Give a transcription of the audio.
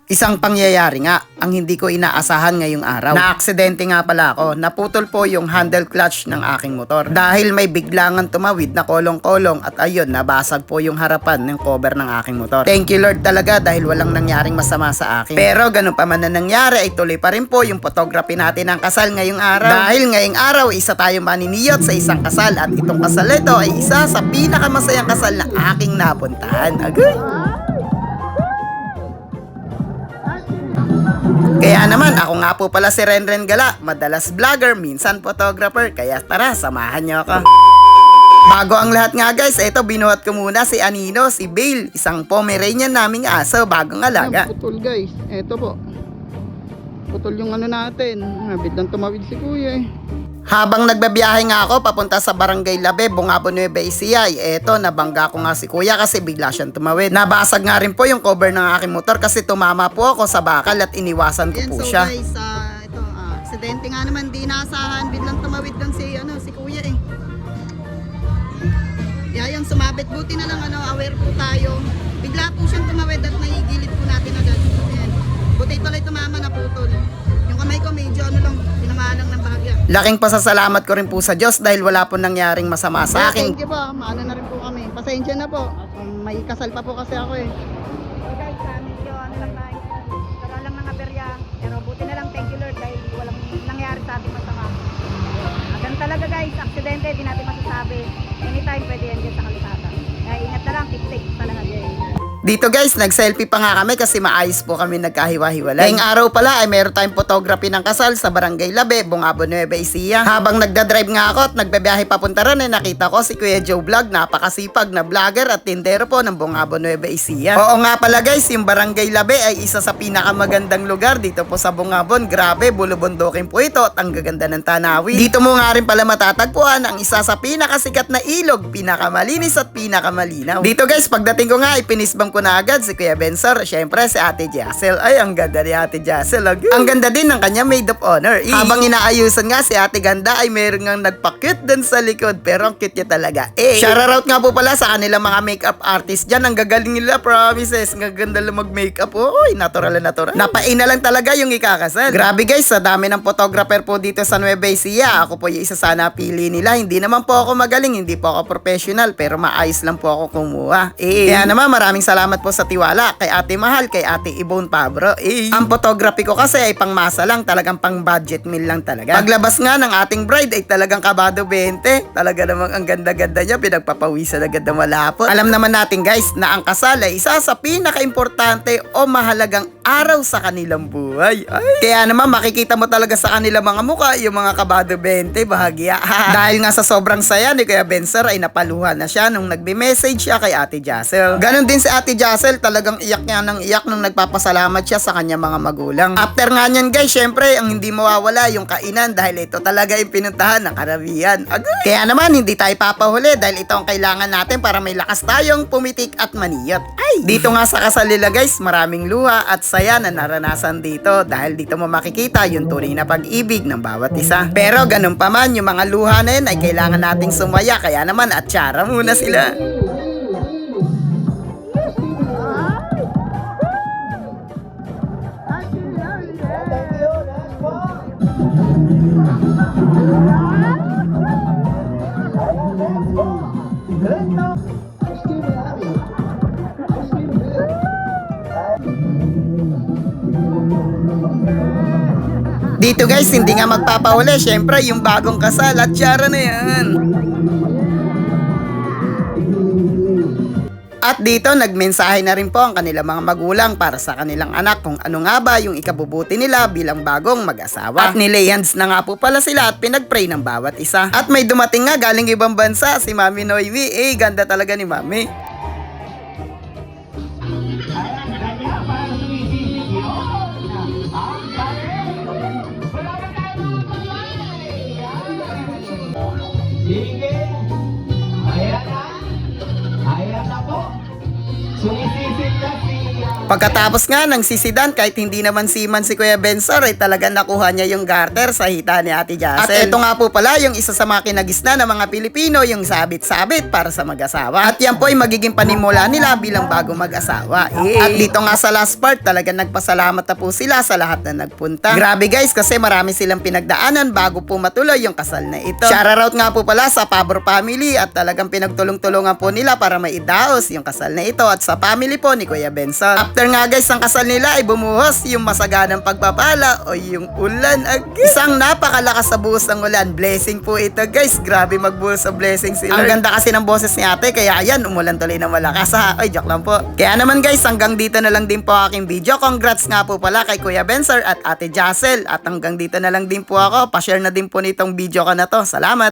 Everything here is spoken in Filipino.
Isang pangyayari nga ang hindi ko inaasahan ngayong araw. Na-aksidente nga pala ako. Naputol po yung handle clutch ng aking motor. Dahil may biglangan tumawid na kolong-kolong at ayun, nabasag po yung harapan ng cover ng aking motor. Thank you Lord talaga dahil walang nangyaring masama sa akin. Pero ganun pa man na nangyari ay tuloy pa rin po yung photography natin ng kasal ngayong araw. Dahil ngayong araw isa tayong maniniyot sa isang kasal at itong kasal ito ay isa sa pinakamasayang kasal na aking napuntahan. Agay! Kaya naman, ako nga po pala si Renren Gala, madalas vlogger, minsan photographer, kaya tara, samahan niyo ako. Bago ang lahat nga guys, eto binuhat ko muna si Anino, si Bale, isang Pomeranian naming aso, bagong alaga. Putol guys, eto po. Putol yung ano natin, biglang tumawid si kuya eh. Habang nagbabiyahe nga ako papunta sa Barangay Labe, Bungabo Nueva Ecija, eto nabangga ko nga si kuya kasi bigla siyang tumawid. Nabasag nga rin po yung cover ng aking motor kasi tumama po ako sa bakal at iniwasan ko po siya. Guys, ito, aksidente nga naman, di naasahan, biglang tumawid lang si kuya eh. Kaya yun, sumabit, buti na lang aware po tayo. Bigla po siyang tumawid at naigilid po natin agad. Ayan. Buti tuloy tumama na putol. Yung kamay ko medyo tinamaan lang ng bahagya. Laking pasasalamat ko rin po sa Diyos dahil wala po nangyaring masama sa akin. Thank you po, maano na rin po kami. Pasensya na po, may kasal pa po kasi ako eh. So guys, medyo lang na, karoon lang ng aberya. Pero buti na lang, thank you Lord dahil walang nangyari sa ating masama. Ganun talaga guys, aksidente, di natin masasabi. Anytime pwede yan dyan sa kalsada. Kaya ingat na lang, keep safe talaga guys. Dito guys, nag-selfie pa nga kami kasi maayos po kami nagkahiwa-hiwalay. Ngayong araw pala ay meron tayong photography ng kasal sa Barangay Labe, Bungabo Nueva Ecija. Habang nagdadrive nga ako at nagbabiyahe papunta ron ay nakita ko si Kuya Joe Vlog, napakasipag na vlogger at tindero po ng Bungabo Nueva Ecija. Oo nga pala guys, yung Barangay Labe ay isa sa pinakamagandang lugar dito po sa Bungabon. Grabe, bulubundukin po ito at ang gaganda ng tanawin. Dito mo nga rin pala matatagpuan ang isa sa pinakasikat na ilog, pinakamalinis at pinakamalinaw. Dito guys, pagdating ko nga ay pinisbang ko na agad si Kuya Bensor, syempre si Ate Jassel. Ay, ang ganda ni Ate Jassel. Ang ganda din ng kanya maid of honor. Habang inaayusan nga si Ate Ganda ay meron nga nagpa-cute dun sa likod, pero ang cute niya talaga. Shoutout nga po pala sa kanilang mga makeup artist dyan. Ang gagaling nila, promises. Ang ganda lang mag-makeup. Uy, natural na natural. Napain na lang talaga yung ikakasal. Grabe guys, sa dami ng photographer po dito sa Nueva Ecija. Ako po yung isa sa napili nila. Hindi naman po ako magaling, hindi po ako professional, pero maayos lang po ako kumuha. Kaya naman maraming salamat po sa tiwala kay Ate Mahal, kay Ate Ibon Pabro. Ang photography ko kasi ay pangmasa lang, talagang pang budget meal lang talaga. Paglabas nga ng ating bride ay talagang kabado 20. Talaga namang ang ganda-ganda niya, pinagpapawisan agad na malapot. Alam naman natin guys na ang kasal ay isa sa pinaka-importante o mahalagang araw sa kanilang buhay. Kaya naman makikita mo talaga sa kanilang mga mukha yung mga kabado 20, bahagya. Dahil nga sa sobrang saya ni Kuya Benser ay napaluhan na siya nung nagbe-message siya kay Ate Jassel. Ganon din si Ate Jassel, talagang iyak niya ng iyak nung nagpapasalamat siya sa kanya mga magulang. After nga niyan guys, syempre ang hindi mawawala yung kainan dahil ito talaga yung pinuntahan ng karamihan. Kaya naman hindi tayo papahuli dahil ito ang kailangan natin para may lakas tayong pumitik at maniyot. Dito nga sa kasal nila guys, maraming luha at saya na naranasan dito dahil dito mo makikita yung tunay na pag-ibig ng bawat isa. Pero ganun pa man, yung mga luha na yun ay kailangan nating sumaya, kaya naman at tsara muna sila. Dito guys, hindi nga magpapahuli. Syempre, yung bagong kasal at tsara na yan. At dito, nagmensahe na rin po ang kanilang mga magulang para sa kanilang anak kung ano nga ba yung ikabubuti nila bilang bagong mag-asawa. At nilay hands na nga po pala sila at pinag-pray ng bawat isa. At may dumating nga galing ibang bansa, si Mami Noemi. Ganda talaga ni Mami. Sige. Ayan na. Ayan na po. Sumisisid na si Pagkatapos nga ng sisidan, kahit hindi naman seaman si Kuya Bensor, ay talagang nakuha niya yung garter sa hita ni Ate Jacel. At ito nga po pala yung isa sa mga kinagisna ng mga Pilipino, yung sabit-sabit para sa mag-asawa. At yan po ay magiging panimula nila bilang bago mag-asawa. At dito nga sa last part, talagang nagpasalamat na po sila sa lahat na nagpunta. Grabe guys, kasi marami silang pinagdaanan bago po matuloy yung kasal na ito. Shoutout nga po pala sa Pabor family at talagang pinagtulong-tulungan po nila para maidaos yung kasal na ito at sa family po ni Kuya Bensor. After nga guys, ang kasal nila ay bumuhos yung masaganang pagpapala o yung ulan agad. Isang napakalakas sa buhos ng ulan. Blessing po ito guys. Grabe magbuhos sa blessing si Lord. Ang ganda kasi ng boses ni ate, kaya ayan, umulan tuloy ng malakas ha. Ay, joke lang po. Kaya naman guys, hanggang dito na lang din po aking video. Congrats nga po pala kay Kuya Bensor at Ate Jacel. At hanggang dito na lang din po ako. Pa-share na din po nitong video ko na to. Salamat!